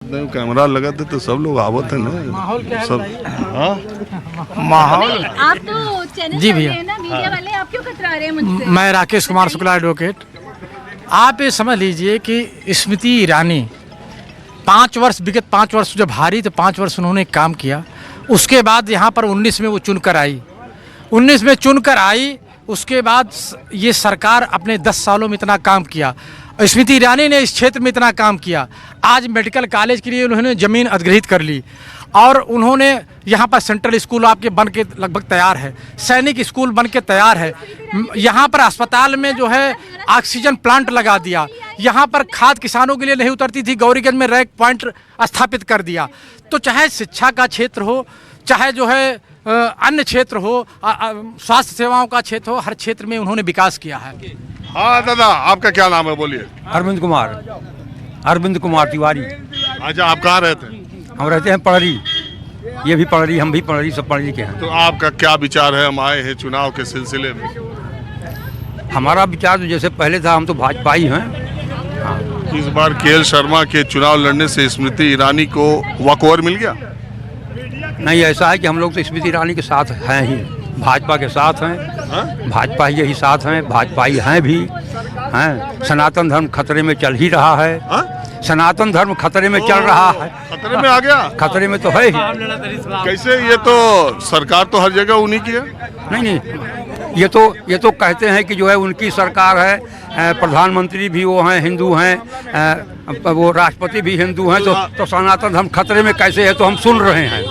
नहीं कैमरा लगा थे तो सब लोग आवत है ना। माहौल क्या है सब हाँ माहौल। आप तो चैनल जी वाले भैया। हैं ना, मीडिया वाले, आप क्यों कतरा रहे हैं मुझसे? मैं राकेश कुमार शुक्ला एडवोकेट। आप ये समझ लीजिए कि स्मृति ईरानी 5 वर्ष, विगत 5 वर्ष जब हारी तो 5 वर्ष उन्होंने काम किया। उसके बाद यहाँ पर 19 में वो चुनकर आई, 19 में चुनकर आई। उसके बाद ये सरकार अपने 10 सालों में इतना काम किया। स्मृति ईरानी ने इस क्षेत्र में इतना काम किया। आज मेडिकल कॉलेज के लिए उन्होंने ज़मीन अधिग्रहित कर ली और उन्होंने यहाँ पर सेंट्रल स्कूल आपके बन के लगभग तैयार है, सैनिक स्कूल बन के तैयार है। यहाँ पर अस्पताल में जो है ऑक्सीजन प्लांट लगा दिया। यहाँ पर खाद किसानों के लिए नहीं उतरती थी, गौरीगंज में रैक पॉइंट स्थापित कर दिया। तो चाहे शिक्षा का क्षेत्र हो, चाहे जो है अन्य क्षेत्र हो, स्वास्थ्य सेवाओं का क्षेत्र हो, हर क्षेत्र में उन्होंने विकास किया है। हाँ दादा, आपका क्या नाम है बोलिए? अरविंद कुमार तिवारी। अच्छा, आप कहाँ रहते हैं? हम रहते हैं पड़री, ये भी पड़री, हम भी पड़री, सब पड़री के हैं। तो आपका क्या विचार है? हम आए हैं चुनाव के सिलसिले में। हमारा विचार तो जैसे पहले था, हम तो भाजपा ही हैं। इस बार केएल शर्मा के चुनाव लड़ने से स्मृति ईरानी को वॉकओवर मिल गया? नहीं, ऐसा है कि हम लोग तो स्मृति ईरानी के साथ हैं ही, भाजपा के साथ हैं। भाजपा ही यही साथ हैं, भाजपा ही हैं भी हैं। सनातन धर्म खतरे में चल ही रहा है। सनातन धर्म खतरे में चल रहा है। खतरे में आ गया? खतरे में तो है ही। कैसे? ये तो सरकार तो हर जगह उन्हीं की है। नहीं, ये तो कहते हैं कि जो है उनकी सरकार है, प्रधानमंत्री भी वो हैं, हिंदू हैं, वो राष्ट्रपति भी हिंदू हैं। तो सनातन धर्म खतरे में कैसे है तो हम सुन रहे हैं।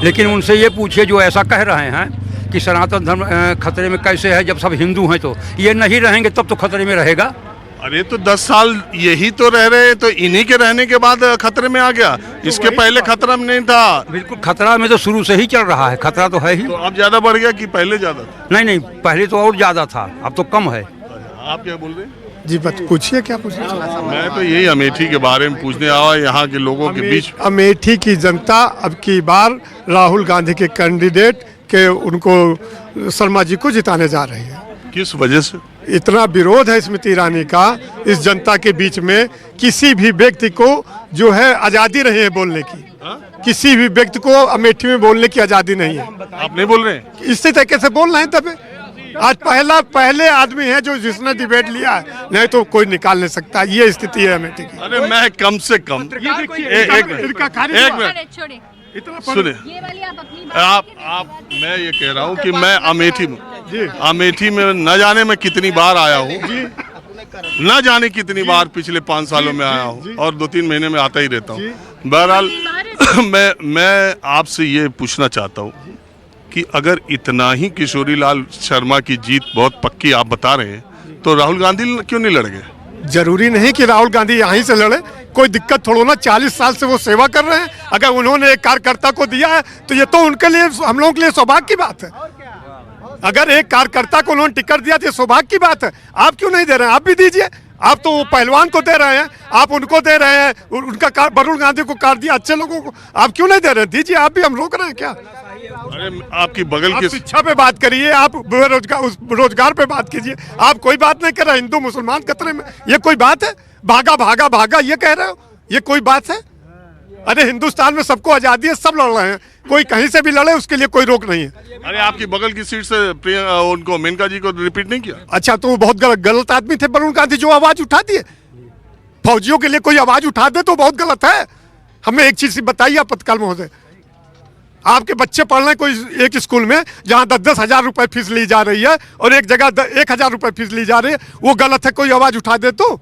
लेकिन उनसे ये पूछिए जो ऐसा कह रहे हैं कि सनातन धर्म खतरे में कैसे है, जब सब हिंदू हैं तो ये नहीं रहेंगे तब तो खतरे में रहेगा। अरे तो 10 साल यही तो रह रहे, तो इन्हीं के रहने के बाद खतरे में आ गया। इसके पहले खतरा में नहीं था। बिल्कुल, खतरा में तो शुरू से ही चल रहा है, खतरा तो है ही। तो अब ज्यादा बढ़ गया कि पहले ज्यादा था? नहीं, पहले तो और ज्यादा था, अब तो कम है। आप क्या बोल रहे हैं? जी पूछिए, क्या पूछिए? मैं तो यही अमेठी के बारे में पूछने आया, यहाँ के लोगों के बीच। अमेठी की जनता अब की बार राहुल गांधी के कैंडिडेट के उनको शर्मा जी को जिताने जा रही है। किस वजह से? इतना विरोध है स्मृति ईरानी का इस जनता के बीच में। किसी भी व्यक्ति को जो है आज़ादी नहीं है बोलने की। किसी भी व्यक्ति को अमेठी में बोलने की आज़ादी नहीं है। आप नहीं बोल रहे हैं? इसी तरीके से बोल रहे हैं। तब आज पहले आदमी है जो जिसने डिबेट लिया है, नहीं तो कोई निकाल नहीं सकता। ये स्थिति है अमेठी की। अरे मैं कम से कम एक मिनट छोड़े, सुने। ये वाली आप अपनी बात मैं ये कह रहा हूँ कि मैं अमेठी में न जाने मैं कितनी बार आया हूँ, न जाने कितनी बार पिछले 5 सालों में आया हूँ और 2-3 महीने में आता ही रहता हूँ। बहरहाल मैं आपसे ये पूछना चाहता हूँ कि अगर इतना ही किशोरी लाल शर्मा की जीत बहुत पक्की आप बता रहे हैं, तो राहुल गांधी क्यों नहीं लड़ गए? जरूरी नहीं कि राहुल गांधी यहीं से लड़े, कोई दिक्कत थोड़ा ना। 40 साल से वो सेवा कर रहे हैं। अगर उन्होंने एक कार्यकर्ता को दिया है तो ये तो उनके लिए, हम लोगों के लिए सौभाग्य की बात है। अगर एक कार्यकर्ता को उन्होंने टिकट दिया तो ये सौभाग्य की बात है। आप क्यों नहीं दे रहे हैं? आप भी दीजिए। आप तो पहलवान को दे रहे हैं, आप उनको दे रहे हैं, उनका वरुण गांधी को कार्ड दिया अच्छे लोगों को, आप क्यों नहीं दे रहे हैं? दीजिए। आप भी, हम रोक रहे हैं क्या? अरे आपकी बगल की शिक्षा पे बात करिए, आप रोजगार पे बात कीजिए। आप कोई बात नहीं कर रहे। हिंदू मुसलमान खतरे में, ये कोई बात है? भागा भागा भागा ये कह रहे हो, ये कोई बात है? अरे हिंदुस्तान में सबको आजादी है, सब लड़ रहे हैं। कोई कहीं से भी लड़े, उसके लिए कोई रोक नहीं है। अरे आपकी बगल की सीट से उनको मेनका जी को रिपीट नहीं किया? अच्छा, तो वो बहुत गलत आदमी थे वरुण गांधी जो आवाज उठा दिए। फौजियों के लिए कोई आवाज उठा दे तो बहुत गलत है। हमें एक चीज बताइए आप पत्रकार महोदय, आपके बच्चे पढ़ रहे हैं कोई एक स्कूल में जहां 10-10 हजार रुपए फीस ली जा रही है और एक जगह 1,000 रुपए फीस ली जा रही है, वो गलत है? कोई आवाज उठा दे तो?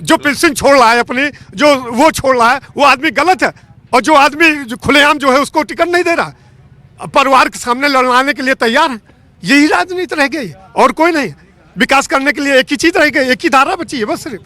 जो पेंशन छोड़ रहा है अपनी, जो वो छोड़ रहा है, वो आदमी गलत है। और जो आदमी जो खुलेआम जो है उसको टिकट नहीं दे रहा, परिवार के सामने लड़ाने के लिए तैयार है। यही राजनीति रह गई और कोई नहीं। विकास करने के लिए एक ही चीज रह गई, एक ही धारा बची है बस सिर्फ।